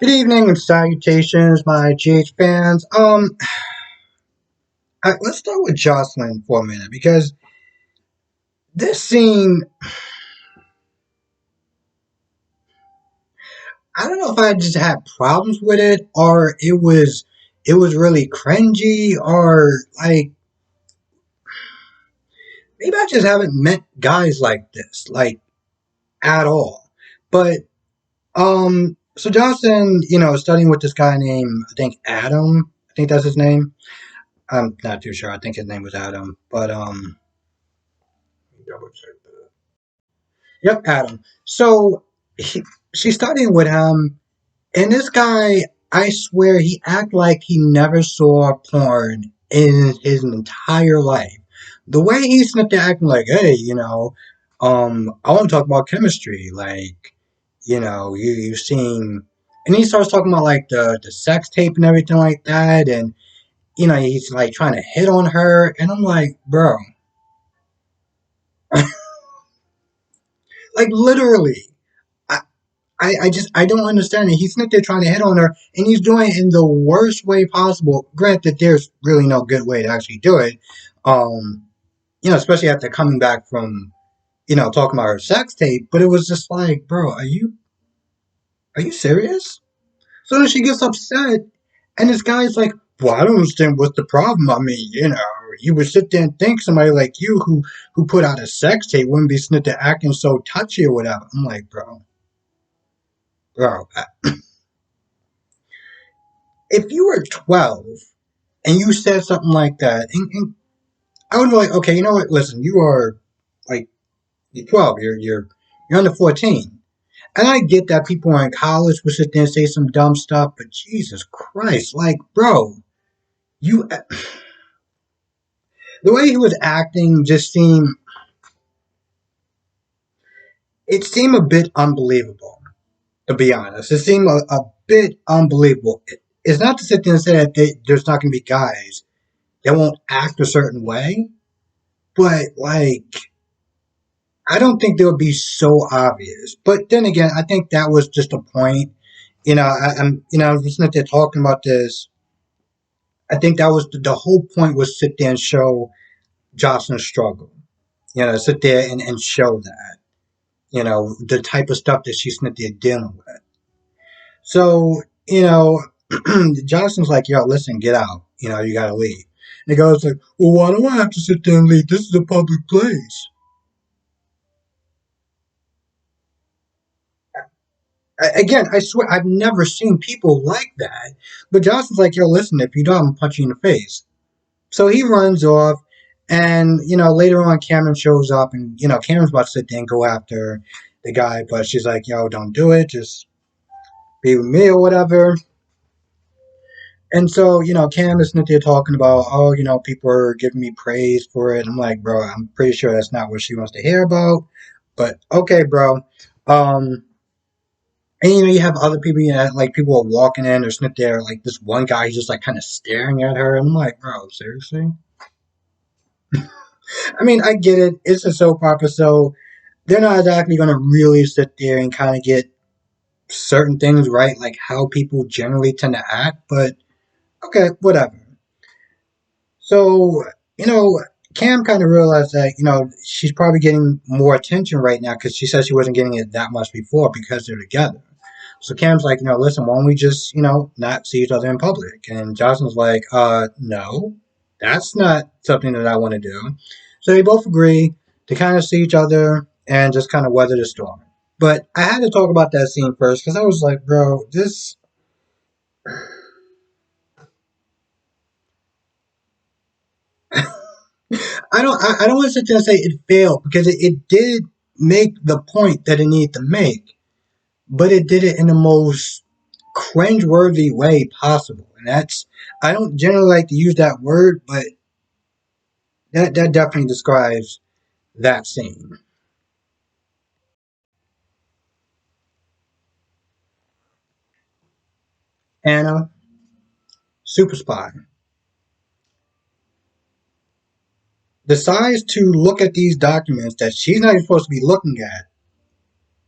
Good evening and salutations, my GH fans. Let's start with Jocelyn for a minute because this scene, I don't know if I just had problems with it or it was really cringy or like maybe I just haven't met guys like this, like at all. But so Jocelyn, studying with this guy named I think Adam. I think that's his name. I'm not too sure. I think his name was Adam, but double check that. Yep, Adam. So she's studying with him, and this guy, I swear, he act like he never saw porn in his entire life. The way he's snipped there acting like, hey, I want to talk about chemistry. Like, you've seen, and he starts talking about like the sex tape and everything like that, and he's like trying to hit on her, and I'm like, bro, like literally. I don't understand it. He's not there trying to hit on her, and he's doing it in the worst way possible. Granted, there's really no good way to actually do it. Um, especially after coming back from, talking about her sex tape. But it was just like, bro, are you serious? So then she gets upset, and this guy's like, well, I don't understand what's the problem. I mean, you would sit there and think somebody like you who put out a sex tape wouldn't be sitting there acting so touchy or whatever. I'm like, bro, if you were 12 and you said something like that, and I would be like, okay, you know what? Listen, you are like you're 12, you're under 14, and I get that people in college would sit there and say some dumb stuff, but Jesus Christ, like, bro, you the way he was acting just seemed a bit unbelievable. To be honest, it seemed a bit unbelievable. It's not to sit there and say that there's not going to be guys that won't act a certain way, but like I don't think they would be so obvious. But then again, I think that was just a point. I was listening to them talking about this. I think that was the whole point was sit there and show Jocelyn's struggle. Sit there and show that. The type of stuff that she's sitting there dealing with. So, Jocelyn's like, yo, listen, get out. You gotta leave. And the guy's like, well, why do I have to sit there and leave? This is a public place. Again, I swear I've never seen people like that. But Johnson's like, yo, listen, if you don't, I'm gonna punch you in the face. So he runs off, and later on, Cameron shows up, and Cameron's about to sit there and go after the guy, but she's like, yo, don't do it, just be with me or whatever. And so, Cam is sitting there talking about, oh, people are giving me praise for it. I'm like, bro, I'm pretty sure that's not what she wants to hear about. But okay, bro. Um, And you have other people, like people are walking in or sitting there, like this one guy he's just like kind of staring at her. And I'm like, bro, seriously? I mean, I get it. It's a soap opera, so they're not exactly going to really sit there and kind of get certain things right, like how people generally tend to act. But okay, whatever. So, Cam kind of realized that, she's probably getting more attention right now because she said she wasn't getting it that much before because they're together. So Cam's like, listen, why don't we just, not see each other in public? And Jocelyn's like, no, that's not something that I want to do. So they both agree to kind of see each other and just kind of weather the storm. But I had to talk about that scene first because I was like, bro, this. I don't want to sit there and say it failed because it did make the point that it needed to make, but it did it in the most cringeworthy way possible. And that's I don't generally like to use that word, but that definitely describes that scene. Anna, super spy, decides to look at these documents that she's not even supposed to be looking at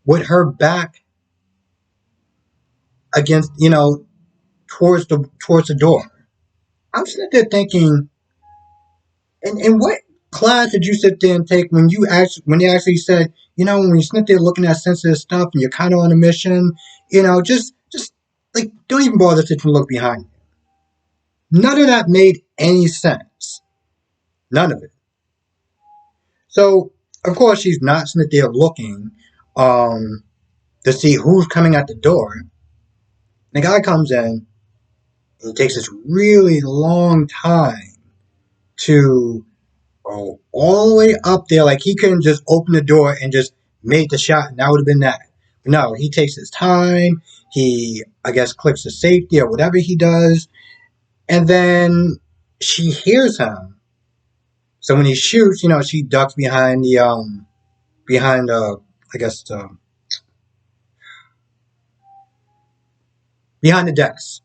with her back against, towards the door. I'm sitting there thinking, and what class did you sit there and take when they actually said, when you sit there looking at sensitive stuff and you're kind of on a mission, just like don't even bother to look behind you. None of that made any sense. None of it. So of course she's not sitting there looking um, to see who's coming at the door. The guy comes in and he takes this really long time to go all the way up there. Like he couldn't just open the door and just make the shot, and that would have been that. No, he takes his time. He, I guess, clicks the safety or whatever he does, and then she hears him. So when he shoots, she ducks behind behind I guess behind the desk.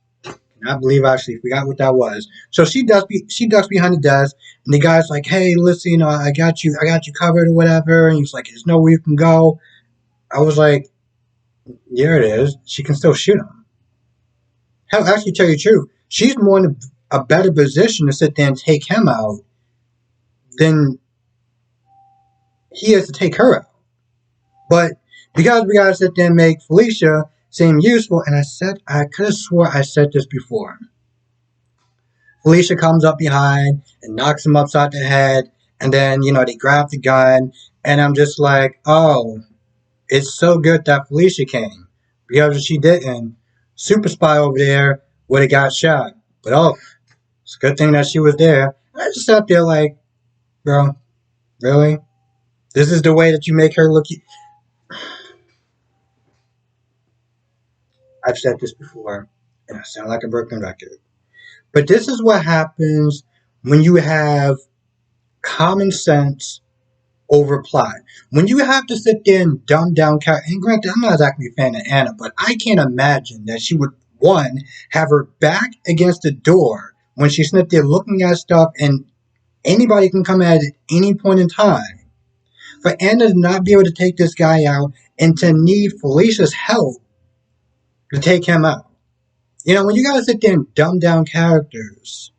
I believe I actually forgot what that was. So she ducks behind the desk, and the guy's like, "Hey, listen, I got you covered or whatever." And he's like, "There's nowhere you can go." I was like, "There it is. She can still shoot him." Hell, actually, tell you the truth, she's more in a better position to sit there and take him out than he is to take her out. But because we gotta sit there and make Felicia seem useful, and I could have swore I said this before. Felicia comes up behind and knocks him upside the head, and then, they grab the gun, and I'm just like, oh, it's so good that Felicia came. Because if she didn't, Super Spy over there would have got shot. But oh, it's a good thing that she was there. And I just sat there like, bro, really? This is the way that you make her look? I've said this before, and I sound like a broken record. But this is what happens when you have common sense over plot. When you have to sit there and dumb down character, and granted, I'm not exactly a fan of Anna, but I can't imagine that she would, one, have her back against the door when she's sitting there looking at stuff and anybody can come at any point in time. For Anna to not be able to take this guy out and to need Felicia's help to take him out. When you gotta sit there and dumb down characters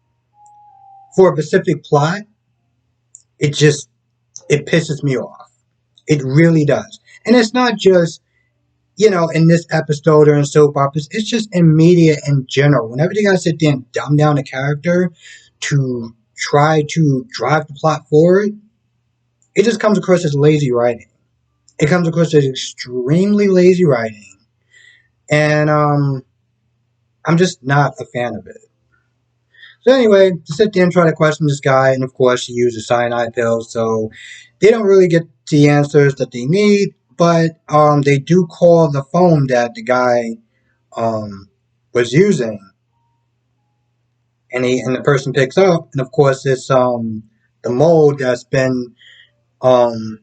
for a specific plot, it just, it pisses me off. It really does. And it's not just, in this episode or in soap operas, it's just in media in general. Whenever they gotta sit there and dumb down a character to try to drive the plot forward, it just comes across as lazy writing. It comes across as extremely lazy writing. And I'm just not a fan of it. So anyway, to sit there and try to question this guy, and of course he uses cyanide pills, so they don't really get the answers that they need, but they do call the phone that the guy was using, and the person picks up, and of course it's the mold that's been um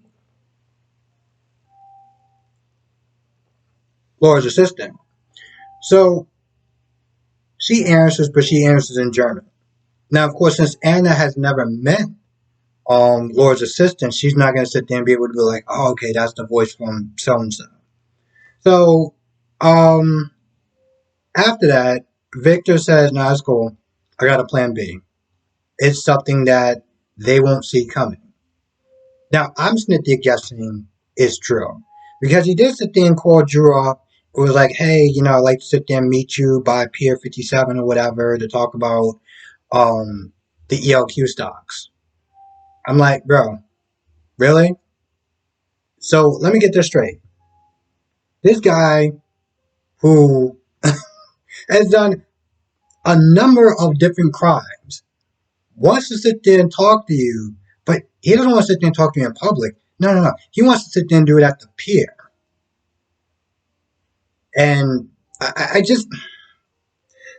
Laura's assistant. So she answers, but she answers in German. Now, of course, since Anna has never met Laura's assistant, she's not going to sit there and be able to be like, oh, okay, that's the voice from so and so. So, after that, Victor says, no, it's cool. I got a plan B. It's something that they won't see coming. Now, I'm sitting there guessing it's true. Because he did sit there and call Drew up. It was like, hey, I'd like to sit there and meet you by Pier 57 or whatever to talk about the ELQ stocks. I'm like, bro, really? So let me get this straight. This guy who has done a number of different crimes wants to sit there and talk to you, but he doesn't want to sit there and talk to you in public. No, no, no. He wants to sit there and do it at the pier. And I just,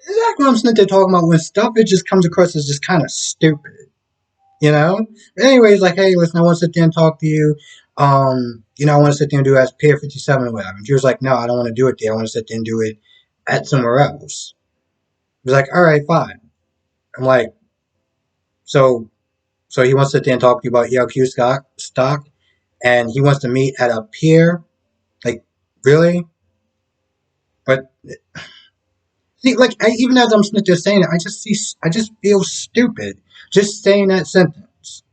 exactly what I'm sitting there talking about when stuff, it just comes across as just kind of stupid. But anyways, like, hey, listen, I want to sit there and talk to you. I want to sit there and do it at Pier 57 or whatever. And she was like, no, I don't want to do it there. I want to sit there and do it at somewhere else. He was like, all right, fine. I'm like, so he wants to sit there and talk to you about ELQ stock, and he wants to meet at a pier. Like, really? But See, like even as I'm sitting there saying it, I just feel stupid just saying that sentence.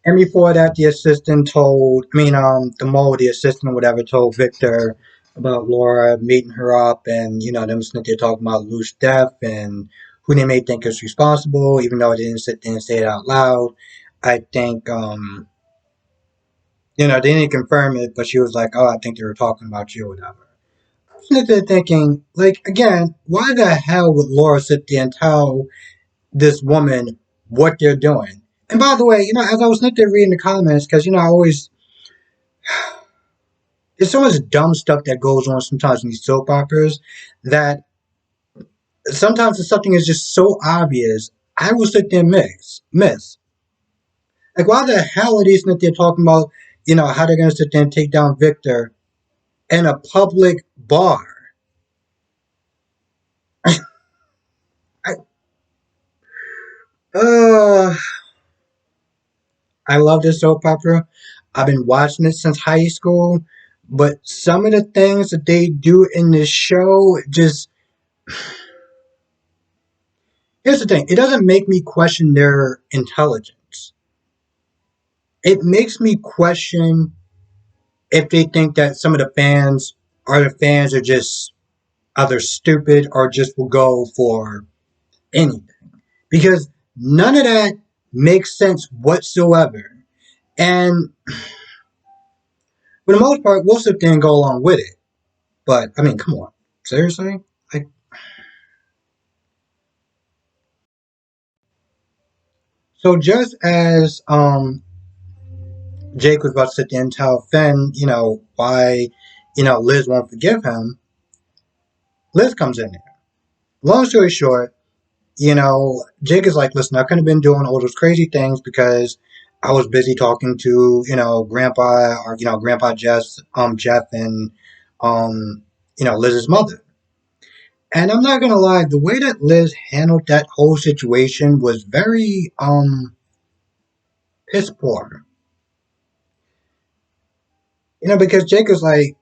And before that, the assistant told, the mole, the assistant or whatever, told Victor about Laura meeting her up, and them sitting there talking about loose death and who they may think is responsible, even though they didn't sit there and say it out loud. I think, they didn't confirm it, but she was like, "Oh, I think they were talking about you or whatever." I'm sitting there thinking, like, again, why the hell would Laura sit there and tell this woman what they're doing? And by the way, as I was sitting there reading the comments, because I always there's so much dumb stuff that goes on sometimes in these soap operas that sometimes if something is just so obvious, I will sit there and miss. Like, why the hell are they sitting there talking about, how they're going to sit there and take down Victor in a public bar? I, uh, I love this soap opera. I've been watching it since high school, but some of the things that they do in this show just. Here's the thing, it doesn't make me question their intelligence. It makes me question if they think that some of the fans are just either stupid or just will go for anything. Because none of that makes sense whatsoever. And for the most part, we'll sit there and go along with it. But come on. Seriously? Like, so just as Jake was about to sit there and tell Finn, why, Liz won't forgive him, Liz comes in there. Long story short, Jake is like, listen, I couldn't have been doing all those crazy things because I was busy talking to, Grandpa or, Grandpa Jeff and, Liz's mother. And I'm not gonna lie, the way that Liz handled that whole situation was very, piss poor. Because Jake was like,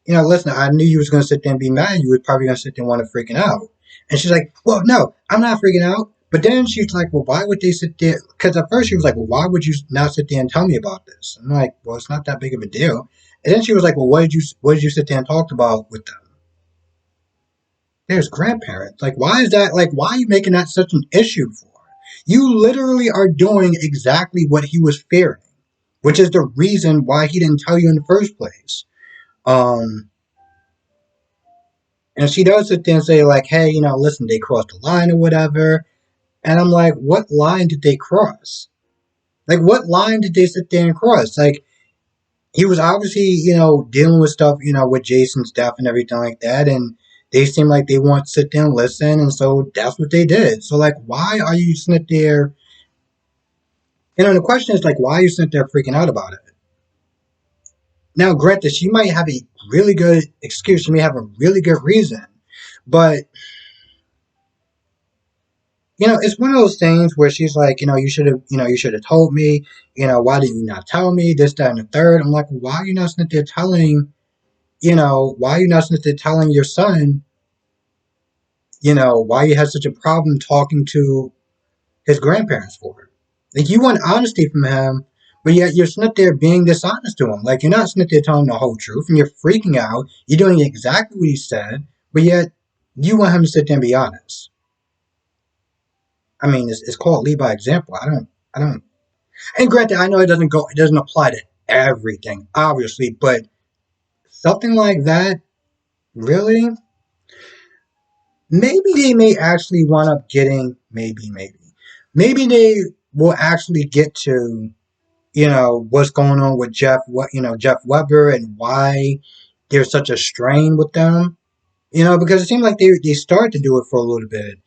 listen, I knew you was gonna sit there and be mad. You was probably gonna sit there and want to freaking out. And she's like, well, no, I'm not freaking out. But then she's like, well, why would they sit there? Because at first she was like, well, why would you not sit there and tell me about this? I'm like, well, it's not that big of a deal. And then she was like, well, what did you sit there and talk about with them? There's grandparents. Like, why is that? Like, why are you making that such an issue for? You literally are doing exactly what he was fearing, which is the reason why he didn't tell you in the first place. Um, And she does sit there and say, like, hey, listen, they crossed the line or whatever. And I'm like, what line did they cross? Like, what line did they sit there and cross? Like, he was obviously, dealing with stuff, with Jason's death and everything like that. And they seem like they want to sit there and listen. And so that's what they did. So, like, why are you sitting there? The question is, like, why are you sitting there freaking out about it? Now, granted, she might have a really good excuse. She may have a really good reason. But it's one of those things where she's like, you should have told me, why did you not tell me this, that, and the third? I'm like, why are you not sitting there telling, why are you not sitting there telling your son, why you had such a problem talking to his grandparents for? Like, you want honesty from him, but yet you're sitting there being dishonest to him. Like, you're not sitting there telling the whole truth, and you're freaking out. You're doing exactly what he said, but yet you want him to sit there and be honest. It's called lead by example. I don't. And granted, I know it doesn't apply to everything, obviously, but something like that, really, maybe they may actually wind up getting, maybe they will actually get to, what's going on with Jeff Weber and why there's such a strain with them, because it seemed like they started to do it for a little bit,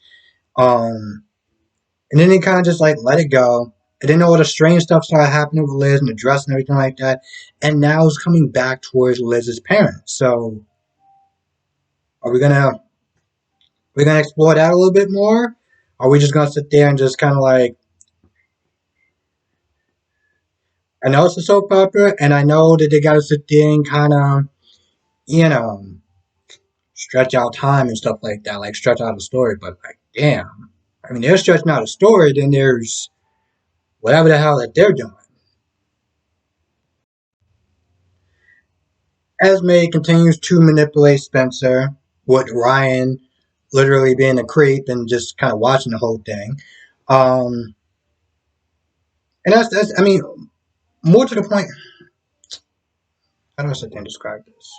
um, and then they kind of just like let it go. And then all the strange stuff started happening with Liz and the dress and everything like that. And now it's coming back towards Liz's parents. So are we gonna explore that a little bit more? Or are we just gonna sit there and just kinda like I know it's a soap opera and I know that they gotta sit there and kinda you know, stretch out time and stuff like that, like stretch out the story. But like, damn, I mean, they're stretching out a story, then there's whatever the hell that they're doing. Esme continues to manipulate Spencer, with Ryan literally being a creep and just kind of watching the whole thing. Um, and that's I mean, more to the point. How do I sit there and describe this?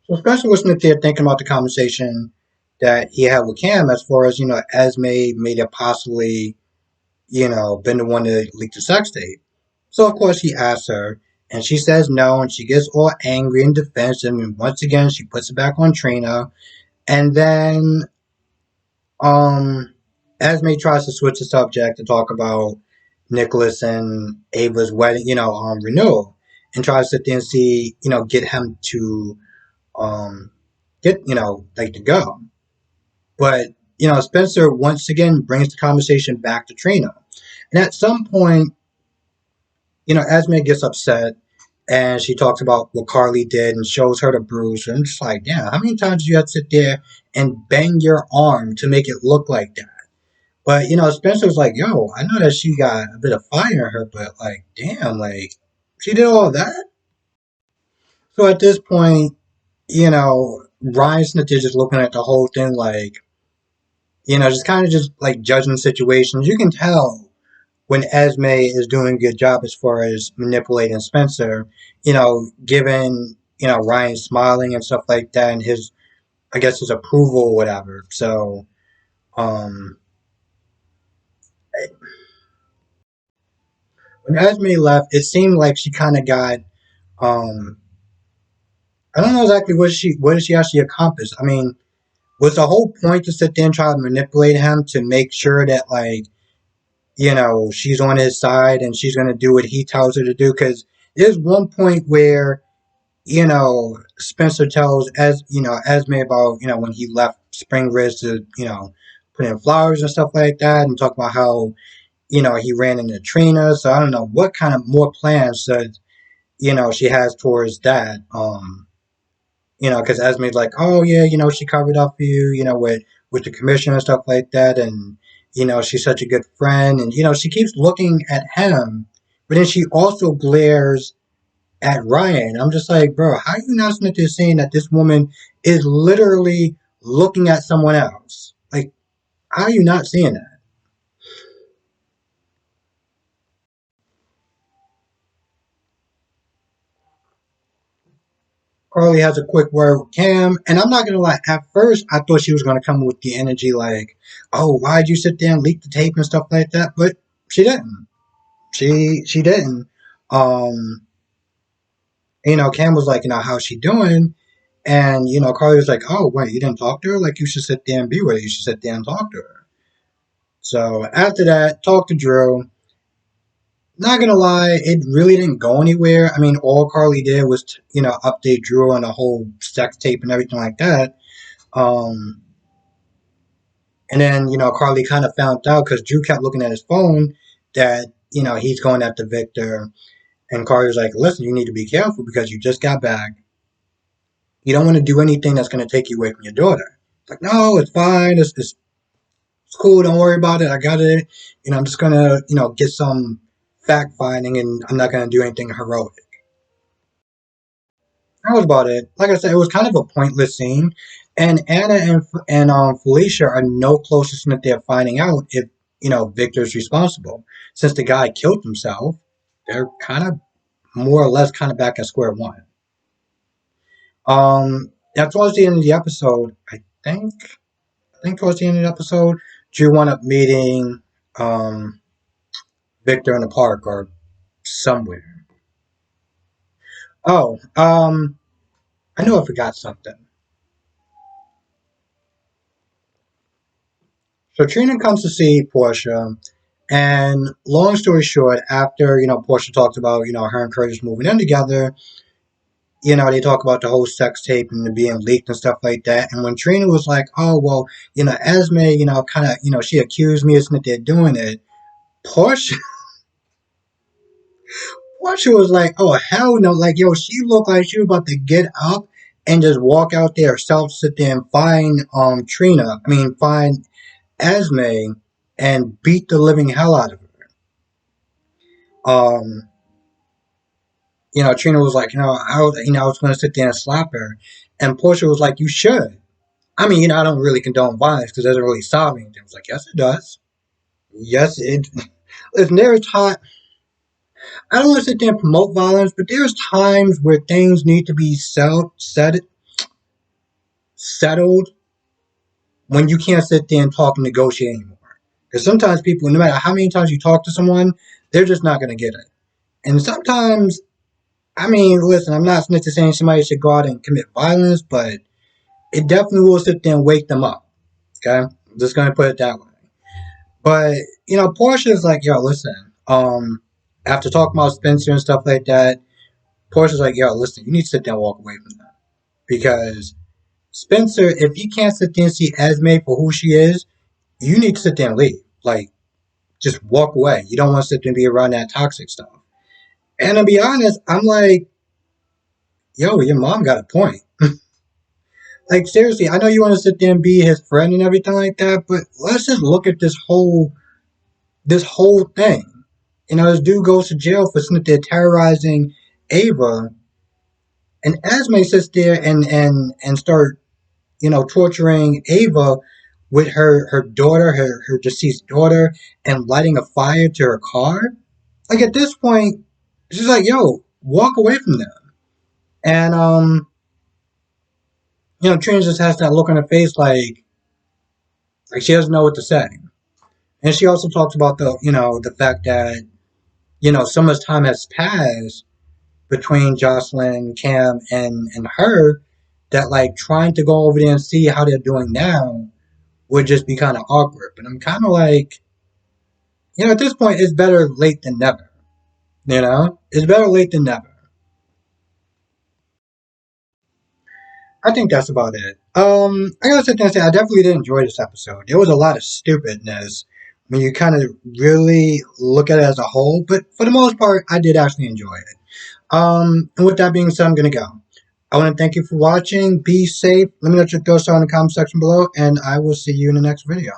So Spencer was sitting there thinking about the conversation that he had with Cam, as far as Esme made it possibly been the one to leak the sex tape. So of course he asks her, and she says no, and she gets all angry and defensive, and once again she puts it back on Trina. And then Esme tries to switch the subject to talk about Nicholas and Ava's wedding, renewal, and tries to sit there and see, get him to um get, like to go. But, Spencer once again brings the conversation back to Trina. And at some point, Esme gets upset and she talks about what Carly did and shows her the bruise. And I'm just like, damn, how many times do you have to sit there and bang your arm to make it look like that? But, Spencer's like, yo, I know that she got a bit of fire in her, but like, damn, like, she did all that? So at this point, Ryan Smith is just looking at the whole thing like, just kind of just like judging situations. You can tell when Esme is doing a good job as far as manipulating Spencer, given, Ryan smiling and stuff like that and his, I guess, his approval or whatever. So, um, when Esme left, it seemed like she kind of got, um, I don't know exactly what did she actually accomplish. I mean, was the whole point to sit there and try to manipulate him to make sure that, like, she's on his side and she's going to do what he tells her to do? Because there's one point where, Spencer tells Esme about, when he left Spring Ridge to, put in flowers and stuff like that, and talk about how, he ran into Trina. So I don't know what kind of more plans that, she has towards that. Because Esme's like, oh yeah, she covered up for you, with the commission and stuff like that, and she's such a good friend, and she keeps looking at him, but then she also glares at Ryan. I'm just like, bro, how are you not sitting there saying that this woman is literally looking at someone else? Like, how are you not seeing that? Carly has a quick word with Cam, and I'm not gonna lie. At first, I thought she was gonna come with the energy like, "Oh, why'd you sit there and leak the tape and stuff like that?" But she didn't. She didn't. Um, Cam was like, how's she doing? And Carly was like, "Oh, wait, you didn't talk to her? Like, you should sit there and be with her. You should sit there and talk to her." So after that, talk to Drew. Not gonna lie, it really didn't go anywhere. I mean, all Carly did was, update Drew on the whole sex tape and everything like that. Um, and then, Carly kind of found out because Drew kept looking at his phone that, he's going after Victor. And Carly was like, listen, you need to be careful because you just got back. You don't want to do anything that's going to take you away from your daughter. It's like, no, it's fine. It's cool. Don't worry about it. I got it. I'm just going to, get some fact finding and I'm not going to do anything heroic. That was about it. Like I said, it was kind of a pointless scene. And Anna and Felicia are no closer than they're finding out if, Victor's responsible. Since the guy killed himself, they're kind of more or less kind of back at square one. That's towards the end of the episode, I think towards the end of the episode, Drew wound up meeting um, Victor in the park or somewhere. Oh, I know I forgot something. So Trina comes to see Portia, and long story short, after Portia talks about her and Curtis moving in together, they talk about the whole sex tape and it being leaked and stuff like that. And when Trina was like, "Oh well, Esme, kind of, she accused me of that they're doing it," Portia Portia was like, oh hell no, like yo, she looked like she was about to get up and just walk out there herself, sit there and find find Esme and beat the living hell out of her. Trina was like, I was gonna sit there and slap her. And Portia was like, you should. I mean, I don't really condone violence because it doesn't really solve anything. I was like, yes, it does. Yes, it. Listen, I don't want to sit there and promote violence, but there's times where things need to be settled when you can't sit there and talk and negotiate anymore. Because sometimes people, no matter how many times you talk to someone, they're just not going to get it. And sometimes, listen, I'm not saying somebody should go out and commit violence, but it definitely will sit there and wake them up. Okay? I'm just going to put it that way. But, Portia's like, yo, listen, after talking about Spencer and stuff like that, Portia's like, yo, listen, you need to sit down and walk away from that. Because Spencer, if you can't sit there and see Esme for who she is, you need to sit there and leave. Like, just walk away. You don't want to sit there and be around that toxic stuff. And to be honest, I'm like, yo, your mom got a point. Like, seriously, I know you want to sit there and be his friend and everything like that, but let's just look at this whole thing. This dude goes to jail for sitting there terrorizing Ava, and Esme sits there and start torturing Ava with her daughter, her deceased daughter, and lighting a fire to her car. Like at this point, she's like, "Yo, walk away from them." And Trina just has that look on her face, like she doesn't know what to say. And she also talks about the fact that so much time has passed between Jocelyn, Cam, and her that like trying to go over there and see how they're doing now would just be kind of awkward. But I'm kind of like, at this point, it's better late than never. It's better late than never. I think that's about it. I gotta sit there and say I definitely did enjoy this episode. There was a lot of stupidness when you kind of really look at it as a whole, but for the most part, I did actually enjoy it. And with that being said, I'm gonna go. I want to thank you for watching. Be safe. Let me know what your thoughts are in the comment section below, and I will see you in the next video.